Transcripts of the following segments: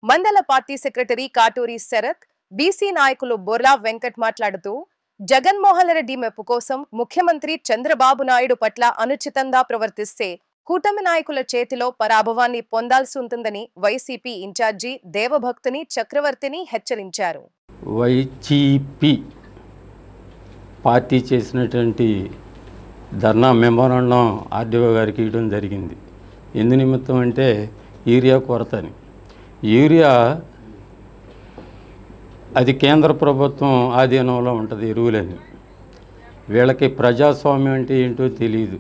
మండల party secretary Katuri Sharath, BC నాయకులు బొర్లా వెంకట్ మాట్లాడుతూ జగన్మోహన్ రెడ్డి మెప్పు కోసం ముఖ్యమంత్రి చంద్రబాబు నాయుడు పట్ల అనుచితంగా ప్రవర్తిస్తే కూటమి నాయకుల చేతిలో పరాభవాన్ని పొందాల్సి ఉంటుందని వైసీపీ ఇన్ఛార్జి దేవభక్తుని చక్రవర్తిని హెచ్చరించారు. వైసీపీ పార్టీ చేసినటువంటి ధర్నా మెమోరాండం ఆర్డీఓ గారికి ఇవ్వడం జరిగింది. ఎందు నిమిత్తం అంటే యూరియా కొరత అని. యూరియా అది కేంద్ర ప్రభుత్వం ఆధీనంలో ఉంటుంది ఎరువులని. వీళ్ళకి ప్రజాస్వామ్యం అంటే ఏంటో తెలియదు,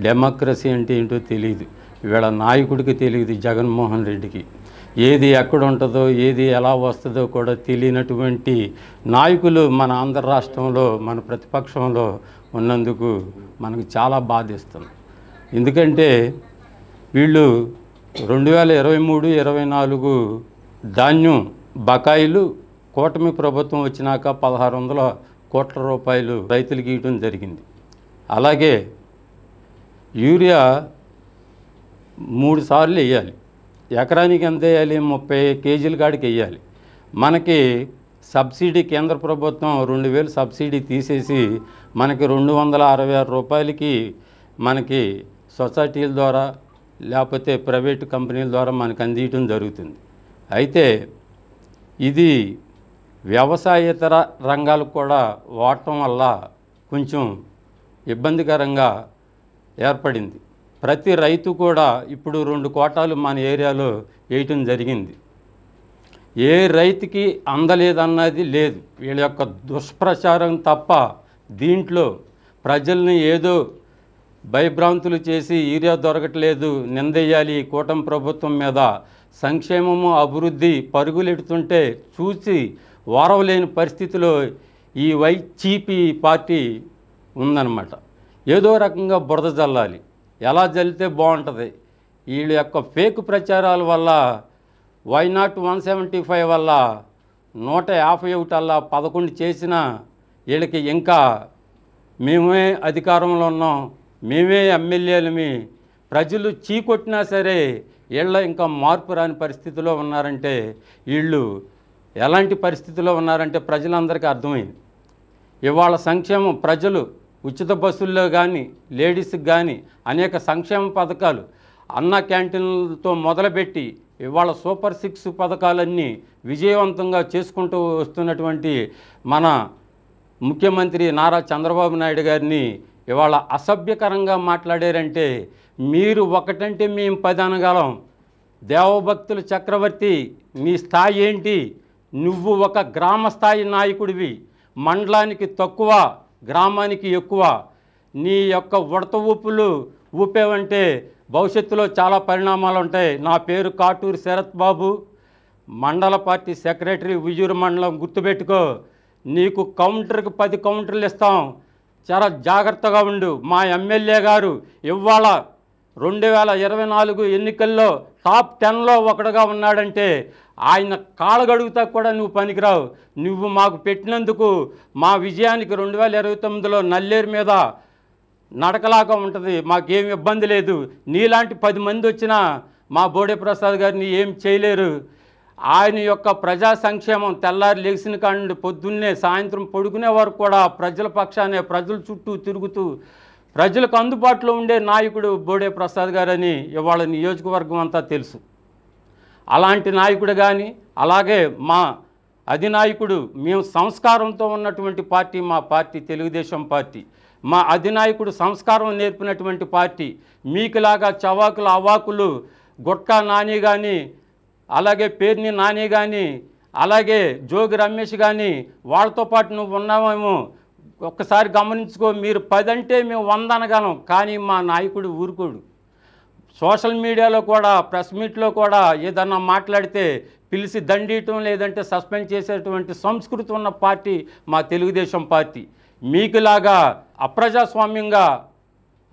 డెమోక్రసీ అంటే ఏంటో తెలియదు. వీళ్ళ నాయకుడికి తెలియదు, జగన్మోహన్ రెడ్డికి. ఏది ఎక్కడ ఉంటుందో ఏది ఎలా వస్తుందో కూడా తెలియనటువంటి నాయకులు మన ఆంధ్ర రాష్ట్రంలో మన ప్రతిపక్షంలో ఉన్నందుకు మనకు చాలా బాధిస్తుంది. ఎందుకంటే వీళ్ళు 2023-24 ధాన్యం బకాయిలు కూటమి ప్రభుత్వం వచ్చినాక 1600 కోట్ల రూపాయలు రైతులకు ఇవ్వడం జరిగింది. అలాగే యూరియా 3 సార్లు వేయాలి. ఎకరానికి ఎంత వేయాలి? 30 కేజీల కాడికి వేయాలి. మనకి సబ్సిడీ కేంద్ర ప్రభుత్వం 2000 సబ్సిడీ తీసేసి మనకి 266 రూపాయలకి మనకి సొసైటీల ద్వారా లేకపోతే ప్రైవేటు కంపెనీల ద్వారా మనకు అందించడం జరుగుతుంది. అయితే ఇది వ్యవసాయేతర రంగాలకు కూడా వాడటం వల్ల కొంచెం ఇబ్బందికరంగా ఏర్పడింది. ప్రతి రైతు కూడా ఇప్పుడు 2 కోటాలు మన ఏరియాలో వేయటం జరిగింది. ఏ రైతుకి అందలేదన్నది లేదు. వీళ్ళ యొక్క దుష్ప్రచారం తప్ప దీంట్లో ప్రజల్ని ఏదో భయభ్రాంతులు చేసి యూరియా దొరకట్లేదు, నిందెయ్యాలి కూటమి ప్రభుత్వం మీద, సంక్షేమము అభివృద్ధి పరుగులెడుతుంటే చూసి వారవలేని పరిస్థితిలో ఈ వైసీపీ పార్టీ ఉందన్నమాట. ఏదో రకంగా బురద జల్లాలి. ఎలా జల్లితే బాగుంటుంది? వీళ్ళ యొక్క ఫేక్ ప్రచారాల వల్ల వైనాట్ 175 వల్ల 151 11 చేసిన వీళ్ళకి ఇంకా మేమే అధికారంలో ఉన్నాం, మేమే ఎమ్మెల్యేలమి, ప్రజలు చీకొట్టినా సరే వీళ్ళ ఇంకా మార్పు రాని పరిస్థితిలో ఉన్నారంటే వీళ్ళు ఎలాంటి పరిస్థితిలో ఉన్నారంటే ప్రజలందరికీ అర్థమైంది. ఇవాళ సంక్షేమం ప్రజలు ఉచిత బస్సుల్లో కానీ లేడీస్కి కానీ అనేక సంక్షేమ పథకాలు అన్న క్యాంటీన్లతో మొదలుపెట్టి ఇవాళ సూపర్ 6 పథకాలన్నీ విజయవంతంగా చేసుకుంటూ వస్తున్నటువంటి మన ముఖ్యమంత్రి నారా చంద్రబాబు నాయుడు గారిని ఇవాళ అసభ్యకరంగా మాట్లాడారంటే మీరు ఒకటంటే మేము 10 అనగలం. దేవభక్తుల చక్రవర్తి, నీ స్థాయి ఏంటి? నువ్వు ఒక గ్రామ స్థాయి నాయకుడివి. మండలానికి తక్కువ, గ్రామానికి ఎక్కువ. నీ యొక్క ఉడత ఊపులు ఊపేవంటే భవిష్యత్తులో చాలా పరిణామాలు ఉంటాయి. నా పేరు కాటూరి శరత్ బాబు, మండల పార్టీ సెక్రటరీ, విజూరు మండలం. గుర్తుపెట్టుకో, నీకు కౌంటర్కి 10 కౌంటర్లు ఇస్తాం. చాలా జాగ్రత్తగా ఉండు. మా ఎమ్మెల్యే గారు ఇవాళ 2024 ఎన్నికల్లో టాప్ 10లో ఒకడుగా ఉన్నాడంటే ఆయన కాళ్ళగడుగుతా కూడా నువ్వు పనికిరావు. నువ్వు మాకు పెట్టినందుకు మా విజయానికి 2029లో నల్లేరు మీద నడకలాగా ఉంటుంది. మాకేం ఇబ్బంది లేదు. నీలాంటి 10 మంది వచ్చినా మా బోడే ప్రసాద్ గారిని ఏం చేయలేరు. ఆయన యొక్క ప్రజా సంక్షేమం తెల్లారి లేచిన కాడి నుండి పొద్దున్నే సాయంత్రం పడుకునే వరకు కూడా ప్రజల పక్షానే ప్రజల చుట్టూ తిరుగుతూ ప్రజలకు అందుబాటులో ఉండే నాయకుడు బోడే ప్రసాద్ గారని ఇవాళ నియోజకవర్గం అంతా తెలుసు. అలాంటి నాయకుడు కానీ, అలాగే మా అధినాయకుడు, మేము సంస్కారంతో ఉన్నటువంటి పార్టీ మా పార్టీ తెలుగుదేశం పార్టీ. మా అధినాయకుడు సంస్కారం నేర్పినటువంటి పార్టీ. మీకులాగా చవాకులు అవాకులు గుట్కా నాని కానీ, అలాగే పేర్ని నాని కానీ, అలాగే జోగి రమేష్ కానీ వాళ్ళతో పాటు నువ్వు ఉన్నామేమో ఒక్కసారి గమనించుకో. మీరు 10 అంటే మేము 100 అనగలం, కానీ మా నాయకుడు ఊరుకోడు. సోషల్ మీడియాలో కూడా ప్రెస్ మీట్లో కూడా ఏదన్నా మాట్లాడితే పిలిచి దండీయటం లేదంటే సస్పెండ్ చేసేటువంటి సంస్కృతి ఉన్న పార్టీ మా తెలుగుదేశం పార్టీ. మీకులాగా అప్రజాస్వామ్యంగా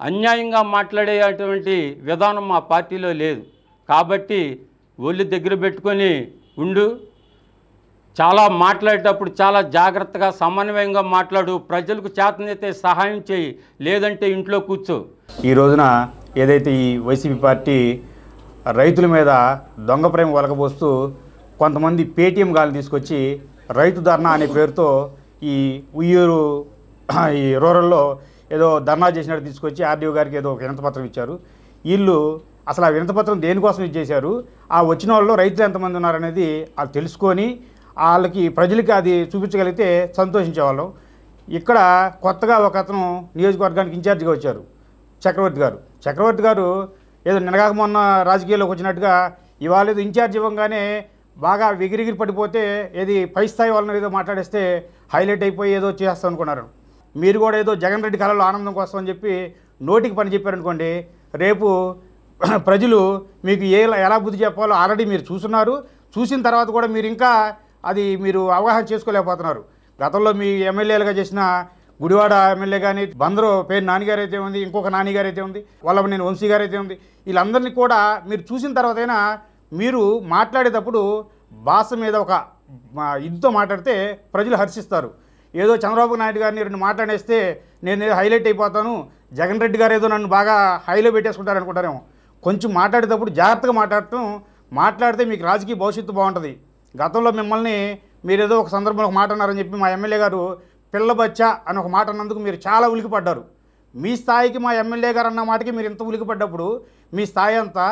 అన్యాయంగా మాట్లాడేటువంటి విధానం మా పార్టీలో లేదు. కాబట్టి ఒళ్ళు దగ్గర పెట్టుకొని ఉండు. చాలా మాట్లాడేటప్పుడు చాలా జాగ్రత్తగా సమన్వయంగా మాట్లాడు. ప్రజలకు చేతనైతే సహాయం చేయి, లేదంటే ఇంట్లో కూర్చో. ఈ రోజున ఏదైతే ఈ వైసీపీ పార్టీ రైతుల మీద దొంగ ప్రేమ ఒలకబోస్తూ కొంతమంది పేటీఎం గాలిని తీసుకొచ్చి రైతు ధర్నా అనే పేరుతో ఈ ఉయ్యూరు ఈ రూరల్లో ఏదో ధర్నా చేసినట్టు తీసుకొచ్చి ఆర్డీఓ గారికి ఏదో ఒక వినతిపత్రం ఇచ్చారు. వీళ్ళు అసలు ఆ వినతిపత్రం దేనికోసం ఇచ్చేశారు, ఆ వచ్చిన వాళ్ళు రైతులు ఎంతమంది ఉన్నారనేది అది తెలుసుకొని వాళ్ళకి ప్రజలకి అది చూపించగలిగితే సంతోషించేవాళ్ళం. ఇక్కడ కొత్తగా ఒక అతను నియోజకవర్గానికి ఇన్ఛార్జిగా వచ్చారు, చక్రవర్తి గారు ఏదో నినగాక మొన్న రాజకీయాల్లోకి వచ్చినట్టుగా ఇవాళ ఏదో ఇన్ఛార్జ్ ఇవ్వగానే బాగా ఎగిరిగిరి పడిపోతే ఏది పై స్థాయి వాళ్ళని ఏదో మాట్లాడేస్తే హైలైట్ అయిపోయి ఏదో చేస్తాం అనుకున్నారు. మీరు కూడా ఏదో జగన్ రెడ్డి కళలో ఆనందం కోసం అని చెప్పి నోటికి పని చెప్పారనుకోండి, రేపు ప్రజలు మీకు ఎలా బుద్ధి చెప్పాలో ఆల్రెడీ మీరు చూస్తున్నారు. చూసిన తర్వాత కూడా మీరు ఇంకా అది మీరు అవగాహన చేసుకోలేకపోతున్నారు. గతంలో మీ ఎమ్మెల్యేలుగా చేసిన గుడివాడ ఎమ్మెల్యే కానీ, బందరు పేరు నానిగారు అయితే ఉంది, ఇంకొక నానిగారు అయితే ఉంది, వల్లభనేని వంశీ గారు అయితే ఉంది, వీళ్ళందరినీ కూడా మీరు చూసిన తర్వాతైనా మీరు మాట్లాడేటప్పుడు భాష మీద ఒక ఇదితో మాట్లాడితే ప్రజలు హర్షిస్తారు. ఏదో చంద్రబాబు నాయుడు గారిని రెండు మాట్లాడేస్తే నేను ఏదో హైలైట్ అయిపోతాను, జగన్ రెడ్డి గారు ఏదో నన్ను బాగా హైలో పెట్టేసుకుంటారు అనుకుంటారేమో. కొంచెం మాట్లాడేటప్పుడు జాగ్రత్తగా మాట్లాడితే మీకు రాజకీయ భవిష్యత్తు బాగుంటుంది. గతంలో మిమ్మల్ని మీరు ఏదో ఒక సందర్భంలో ఒక మాట అన్నారని చెప్పి మా ఎమ్మెల్యే గారు పిల్లబచ్చా అని ఒక మాట అన్నందుకు మీరు చాలా ఉలికిపడ్డారు. మీ స్థాయికి మా ఎమ్మెల్యే గారు అన్న మాటకి మీరు ఇంత ఉలికిపడ్డప్పుడు మీ స్థాయి అంతా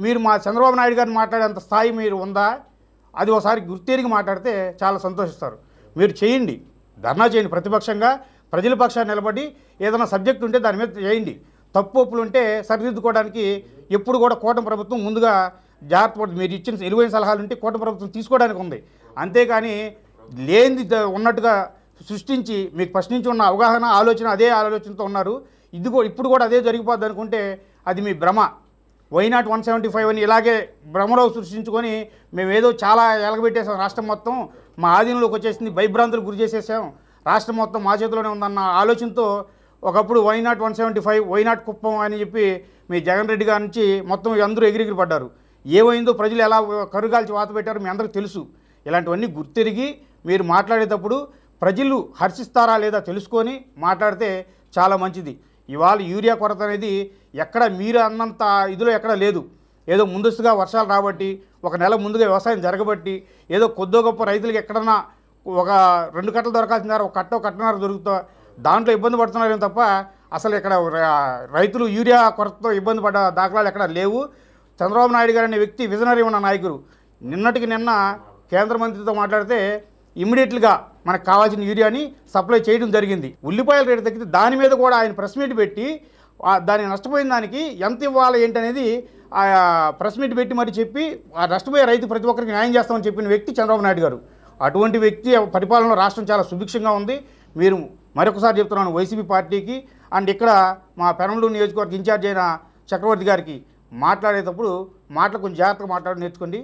మీరు మా చంద్రబాబు నాయుడు గారిని మాట్లాడేంత స్థాయి మీరు ఉందా, అది ఒకసారి గుర్తెరిగి మాట్లాడితే చాలా సంతోషిస్తారు. మీరు చేయండి, ధర్నా చేయండి, ప్రతిపక్షంగా ప్రజల పక్షాన్ని నిలబడి ఏదైనా సబ్జెక్ట్ ఉంటే దాని మీద చేయండి. తప్పులు ఉంటే సరిదిద్దుకోవడానికి ఎప్పుడు కూడా కూటమి ప్రభుత్వం ముందుగా జాగ్రత్త పడుతుంది. మీరు ఇచ్చిన విలువైన సలహాలు ఉంటే కూటమి ప్రభుత్వం తీసుకోవడానికి ఉంది. అంతేకాని లేనిది ఉన్నట్టుగా సృష్టించి మీకు ఫస్ట్ నుంచి ఉన్న అవగాహన అదే ఆలోచనతో ఉన్నారు. ఇప్పుడు కూడా అదే జరిగిపోద్ది అనుకుంటే అది మీ భ్రమ. వైనాట్ 175 అని ఇలాగే భ్రమలో సృష్టించుకొని మేము ఏదో చాలా ఎలగబెట్టేసాం, రాష్ట్రం మొత్తం మా ఆధీనంలోకి వచ్చేసింది, భయభ్రాంతులకు గురి చేసేసాం, రాష్ట్రం మొత్తం మా చేతిలోనే ఉందన్న ఆలోచనతో ఒకప్పుడు వైనాట్ 175 వైనాట్ కుప్పం అని చెప్పి మీ జగన్ రెడ్డి గారి నుంచి మొత్తం అందరూ ఎగిరిగిరి పడ్డారు. ఏమైందో ప్రజలు ఎలా కరుగాల్చి వాత పెట్టారో మీ అందరికీ తెలుసు. ఇలాంటివన్నీ గుర్తిరిగి మీరు మాట్లాడేటప్పుడు ప్రజలు హర్షిస్తారా లేదా తెలుసుకొని మాట్లాడితే చాలా మంచిది. ఇవాళ యూరియా కొరత అనేది ఎక్కడ మీరు అన్నంత ఇదిలో ఎక్కడ లేదు. ఏదో ముందస్తుగా వర్షాలు రాబట్టి, ఒక నెల ముందుగా వ్యవసాయం జరగబట్టి, ఏదో కొద్దో గొప్ప రైతులకి ఎక్కడన్నా ఒక 2 కట్టలు దొరకాల్సిన ఒక కట్టన్నర దొరుకుతా దాంట్లో ఇబ్బంది పడుతున్నారేమో తప్ప అసలు ఇక్కడ రైతులు యూరియా కొరతతో ఇబ్బంది పడ్డ దాఖలాలు ఎక్కడ లేవు. చంద్రబాబు నాయుడు గారు అనే వ్యక్తి విజనరీ ఉన్న నాయకుడు. నిన్నటికి నిన్న కేంద్ర మంత్రితో మాట్లాడితే ఇమ్మీడియట్గా మనకు కావాల్సిన యూరియాని సప్లై చేయడం జరిగింది. ఉల్లిపాయల రేటు తగ్గితే దాని మీద కూడా ఆయన ప్రెస్ మీట్ పెట్టి దాన్ని నష్టపోయిన దానికి ఎంత ఇవ్వాలి ఏంటనేది ప్రెస్ మీట్ పెట్టి మరి చెప్పి ఆ నష్టపోయే రైతు ప్రతి ఒక్కరికి న్యాయం చేస్తామని చెప్పిన వ్యక్తి చంద్రబాబు నాయుడు గారు. అటువంటి వ్యక్తి పరిపాలనలో రాష్ట్రం చాలా సుభిక్షంగా ఉంది. మీరు మరొకసారి చెప్తున్నాను, వైసీపీ పార్టీకి అండ్ ఇక్కడ మా పెనమలూరు నియోజకవర్గ ఇన్ఛార్జ్ అయిన చక్రవర్తి గారికి మాట్లాడేటప్పుడు మాటలు కొంచెం జాగ్రత్తగా మాట్లాడి నేర్చుకోండి.